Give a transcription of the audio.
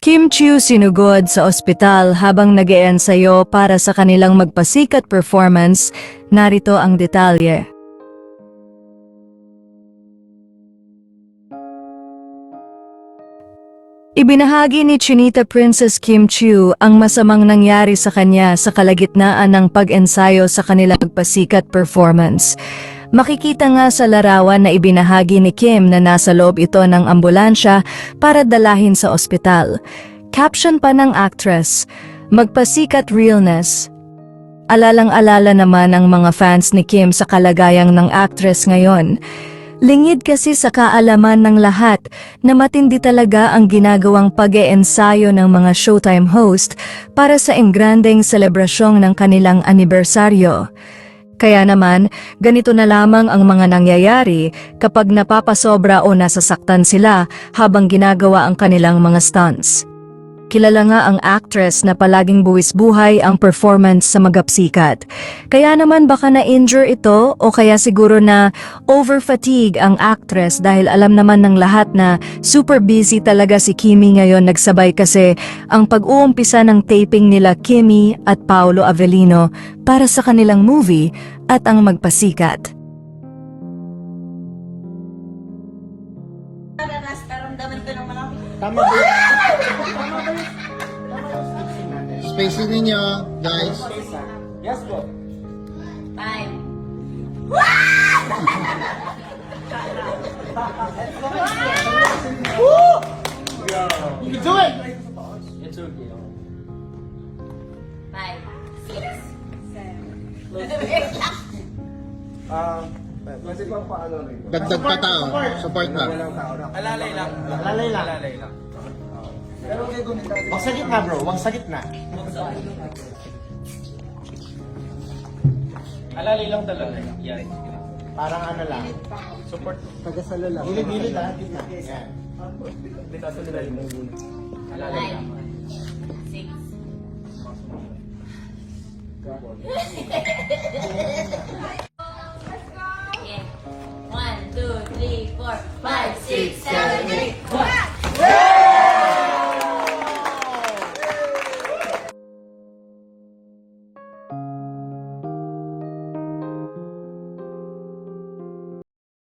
Kim Chiu sinugod sa ospital habang nag-eensayo para sa kanilang magpasikat performance. Narito ang detalye. Ibinahagi ni Chinita Princess Kim Chiu ang masamang nangyari sa kanya sa kalagitnaan ng pag-ensayo sa kanilang magpasikat performance. Makikita nga sa larawan na ibinahagi ni Kim na nasa loob ito ng ambulansya para dalahin sa ospital. Caption pa ng actress, "Magpasikat realness." Alalang-alala naman ang mga fans ni Kim sa kalagayang ng actress ngayon. Lingid kasi sa kaalaman ng lahat na matindi talaga ang ginagawang pag-eensayo ng mga Showtime host para sa engrandeng selebrasyon ng kanilang anibersaryo. Kaya naman, ganito na lamang ang mga nangyayari kapag napapasobra o nasasaktan sila habang ginagawa ang kanilang mga stunts. Kilala nga ang actress na palaging buwis-buhay ang performance sa magapsikat. Kaya naman baka na-injure ito o kaya siguro na over-fatigue ang actress dahil alam naman ng lahat na super busy talaga si Kimi ngayon, nagsabay kasi ang pag-uumpisa ng taping nila Kimi at Paolo Avellino para sa kanilang movie at ang magpasikat. Tama ba yun? Spacing ninyo, guys. Yes po. Time. You can do it! It's okay. 5, 6, 7. Kasi pa paano rin? Dagdag pa tao. Support na. Walang tao na. Alalay lang. Alalay lang. Alalay lang. Pero kay gumita. Wag sa gitna, bro. Wag sa gitna. Alalay lang talaga. Yan. Parang ano lang. Support. Tagasala lang. Gilid-gilid ha. Gitna. Yan. Bitaso nila yung muna. Alalay lang. 6. Yeah. 1, 2, 3, 4, 5, 6, 7.